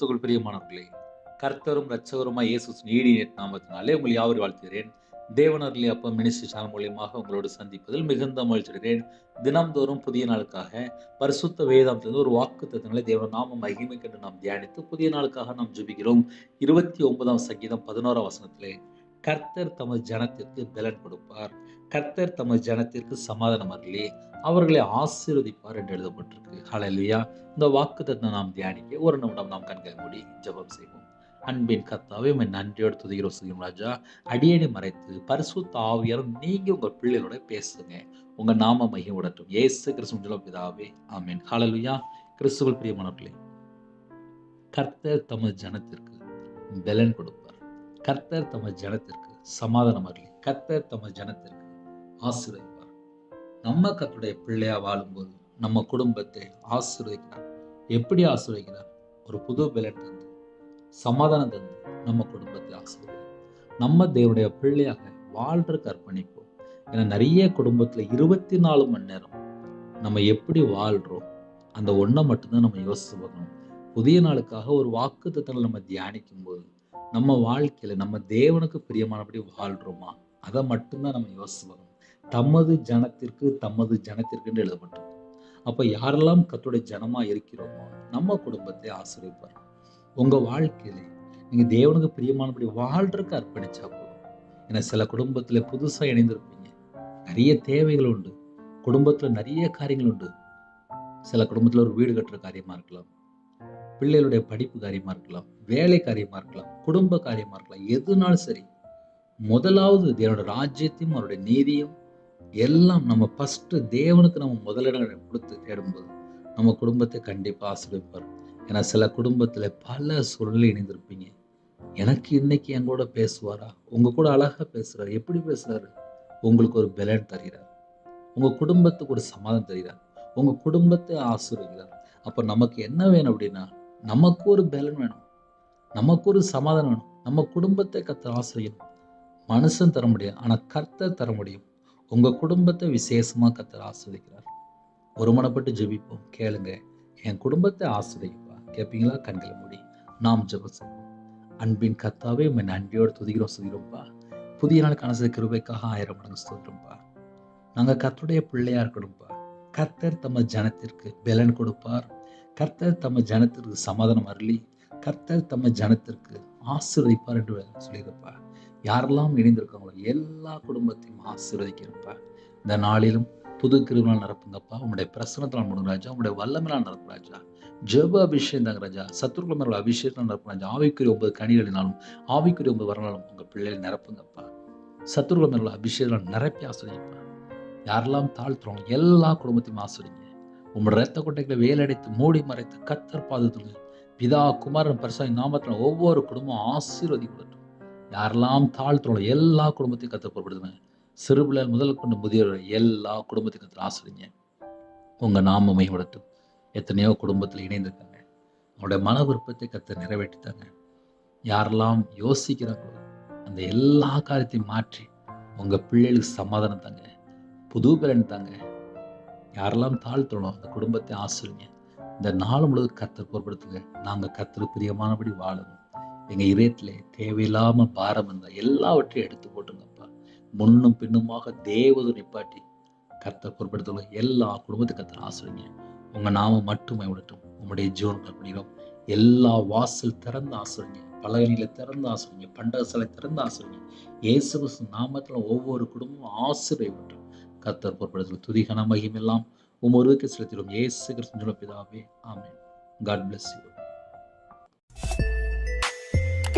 கிறிஸ்துவுக்குள் பிரியமானவர்களே, கர்த்தரும் இரட்சகருமாய் இயேசு நீடி நாமத்தினாலே உங்களை யாவரையும் வாழ்த்துகிறேன். தேவனர்லி அப்பம் மினிஸ்ட்ரி சேனல் மூலியமாக உங்களோடு சந்திப்பதில் மிகுந்த மகிழ்ச்சி அடைகிறேன். தினம்தோறும் புதிய நாளுக்காக பரிசுத்த வேதாந்தத்திலிருந்து ஒரு வாக்குத்தத்தங்களை தேவ நாம மகிமைக்கென்று நாம் தியானித்து புதிய நாளுக்காக நாம் ஜெபிக்கிறோம். 29ஆம் சங்கீதம் 11ஆம் வசனத்திலே, கர்த்தர் தமது ஜனத்திற்கு பலன் கொடுப்பார், கர்த்தர் தமது ஜனத்திற்கு சமாதானம் அருளி அவர்களை ஆசீர்வதிப்பார் என்று எழுதப்பட்டிருக்கு. ஹல்லேலூயா. இந்த வாக்குத்தத்தத்தை நாம் தியானிக்க ஒரு நிமிடம் நாம் கண்களை மூடி ஜெபம் செய்வோம். அன்பின் கர்த்தாவே, உம்மை நன்றியோடு துதிக்கிறோம் சுகிம் ராஜா. அடியேனை மறைத்து பரிசுத்த ஆவியாரும் நீங்க உங்க பிள்ளைகளோட பேசுங்க. உங்க நாம மகிமைப்படட்டும். இயேசு கிறிஸ்துவின் பிதாவே, ஆமென். ஹல்லேலூயா. கிறிஸ்துவுக்குள் பிரியமானவர்களே, கர்த்தர் தமது ஜனத்திற்கு பலன் கொடுப்பார், கர்த்தர் தமது ஜனத்திற்கு சமாதானம் அருளி கர்த்தர் தமது ஜனத்திற்கு ஆசீர்வதிப்பார். நம்ம கர்த்தருடைய பிள்ளையா வாழும்போது நம்ம குடும்பத்தை ஆசீர்வதிக்கிறார். எப்படி ஆசீர்வதிக்கிறார்? ஒரு புது பலன் தந்து, சமாதானம் தந்து நம்ம குடும்பத்தை ஆசீர்வதிக்கிறார். நம்ம தேவனுடைய பிள்ளையாக வாழ்றதுக்கு அர்ப்பணிப்போம். ஏன்னா நிறைய குடும்பத்துல 24 மணி நேரம் நம்ம எப்படி வாழ்றோம் அந்த ஒன்றை மட்டும்தான் நம்ம யோசிச்சு பார்க்கணும். புதிய நாளுக்காக ஒரு வாக்குத்தத்தங்களை நம்ம தியானிக்கும் போது நம்ம வாழ்க்கையில நம்ம தேவனுக்கு பிரியமானபடி வாழ்றோமா அதை மட்டும்தான் நம்ம யோசிச்சு பார்க்கணும். தமது ஜனத்திற்கு என்று எழுதப்பட்டது. அப்ப யாரெல்லாம் கர்த்தருடைய ஜனமா இருக்கிறோமோ நம்ம குடும்பத்தை ஆசீர்வதிப்பார். உங்க வாழ்க்கையில நீங்க தேவனுக்கு பிரியமானபடி வாழ்றதுக்கு அர்ப்பணிச்சா போதும். ஏன்னா சில குடும்பத்துல புதுசா இணைந்திருப்பீங்க, நிறைய தேவைகள் உண்டு, குடும்பத்துல நிறைய காரியங்கள் உண்டு. சில குடும்பத்துல ஒரு வீடு கட்டுற காரியமா இருக்கலாம், பிள்ளைகளுடைய படிப்பு காரியமா இருக்கலாம், வேலை காரியமா இருக்கலாம், குடும்ப காரியமா இருக்கலாம். எதுனாலும் சரி, முதலாவது தேவனோட ராஜ்யத்தையும் அவருடைய நீதியும் எல்லாம் நம்ம ஃபர்ஸ்ட் தேவனுக்கு நம்ம முதலிடம் கொடுத்து தேடும்போது நம்ம குடும்பத்தை கண்டிப்பா ஆசீர்வதிப்பார். ஏன்னா சில குடும்பத்துல பல சூழ்நிலை இணைந்திருப்பீங்க. எனக்கு இன்னைக்கு என் கூட பேசுவாரா? உங்க கூட அழகா பேசுறாரு. எப்படி பேசுறாரு? உங்களுக்கு ஒரு பலன் தருகிறார், உங்க குடும்பத்துக்கு ஒரு சமாதானம் தருகிறார், உங்க குடும்பத்தை ஆசீர்வதிக்கிறார். அப்ப நமக்கு என்ன வேணும் அப்படின்னா, நமக்கு ஒரு பலன் வேணும், நமக்கு ஒரு சமாதானம் வேணும். நம்ம குடும்பத்தை கர்த்தர் ஆசீர்வதிக்கணும். மனுஷன் தர முடியாது, ஆனா கர்த்தர் தர முடியும். உங்க குடும்பத்தை விசேஷமா கர்த்தர் ஆசீர்வதிக்கிறார். ஒருமனப்பட்டு ஜெபிப்போம். கேளுங்க, என் குடும்பத்தை ஆசீர்வதிப்பா. கேட்பீங்களா? கண்களை மூடி நாம் ஜெபம் செய்வோம். அன்பின் கர்த்தாவே, உம்மை நன்றியோடு துதிக்கிறோம் சொல்கிறோம்ப்பா. புதிய நாள் காண கிருபைக்காக 1000 மடங்கு ஸ்தோத்திரம்ப்பா. நாங்க கர்த்தருடைய பிள்ளையா இருக்கணும்ப்பா. கர்த்தர் தமது ஜனத்திற்கு பலன் கொடுப்பார், கர்த்தர் தமது ஜனத்திற்கு சமாதானம் அருளி கர்த்தர் தமது ஜனத்திற்கு ஆசீர்வதிப்பார் என்று சொல்லியிருப்பா. யாரெல்லாம் இணைந்திருக்காங்களோ எல்லா குடும்பத்தையும் ஆசீர்வதிக்கிறப்பா. இந்த நாளிலும் புது கிருபையால் நிரப்புங்கப்பா. உங்களுடைய பிரசனத்தால் முடுங்க ராஜா, உங்களுடைய வல்லமையால் நிரப்பு ராஜா. ஜெப அபிஷேகம் தாங்க ராஜா, சத்துருக்குள்ள மேல அபிஷேகம் நிரப்பு ராஜா. ஆவிக்குரிய 9 கனிகளினாலும் ஆவிக்குரிய 9 வரனாலும் உங்க பிள்ளைகள் நிரப்புங்கப்பா. சத்துருக்குள்ள மேல அபிஷேகம் நிரப்பி ஆசீர்வதிப்பா. யாரெல்லாம் தாழ்த்துறோம் எல்லா குடும்பத்தையும் ஆசீர்வதிங்க. உங்களோட ரத்த கொட்டைகளை வேலடைத்து மூடி மறைத்து கர்த்தர் பாதத்துங்க. பிதா குமாரன் பரிசுத்த நாமத்தில் ஒவ்வொரு குடும்பம் ஆசீர்வதிக்கப்படட்டும். யாரெல்லாம் தாழ்த்துறோம் எல்லா குடும்பத்தையும் கர்த்தர் பொறுப்படுத்துங்க. சிறு பிள்ளைகள் முதல் கொண்டு முதியவர்கள் எல்லா குடும்பத்தையும் கர்த்தர் ஆசீர்வதிங்க. உங்க நாம மகிமைப்படட்டும். எத்தனையோ குடும்பத்தில் இணைந்திருக்காங்க, அவங்களுடைய மன விருப்பத்தை கர்த்தர் நிறைவேற்றித்தாங்க. யாரெல்லாம் யோசிக்கிறாங்களோ அந்த எல்லா காரியத்தையும் மாற்றி உங்க பிள்ளைகளுக்கு சமாதானம் தாங்க, புது பலன் தாங்க. யாரெல்லாம் தாழ்த்தணும் அந்த குடும்பத்தை ஆசீர்வதிங்க. இந்த நாள் முழுவதும் கர்த்தர் பொறுப்படுத்துங்க. நாங்க கர்த்தருக்கு பிரியமானபடி வாழணும். எங்க இதயத்திலே தேவையில்லாம பாரம் இருந்தால் எல்லாவற்றையும் எடுத்து போட்டுங்கப்பா. முன்னும் பின்னுமாக தேவதை நிப்பாட்டி கர்த்தர் பொறுப்படுத்துங்க. எல்லா குடும்பத்தை கர்த்தர் ஆசீர்வதிங்க. உங்க நாம மட்டுமே விடட்டும். உங்களுடைய ஜீவன் கற்பணிக்கிறோம். எல்லா வாசல் திறந்து ஆசீர்வதிங்க, பலகணிகளை திறந்து ஆசீர்வதிங்க, பண்டகசாலை திறந்து ஆசீர்வதிங்க. இயேசு கிறிஸ்து நாமத்துல ஒவ்வொரு குடும்பமும் ஆசீர்வதிக்கப்பட்டோம். கர்த்தர் பொறுப்படுத்துங்க. துதிகன மகிமையெல்லாம் ஒருவருக்கு செலுத்திடும். இயேசு கிறிஸ்து பிதாவே, ஆமென். God bless you.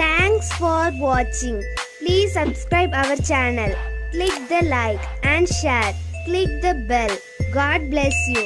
Thanks for watching. Please subscribe our channel. Click the like and share. Click the bell. God bless you.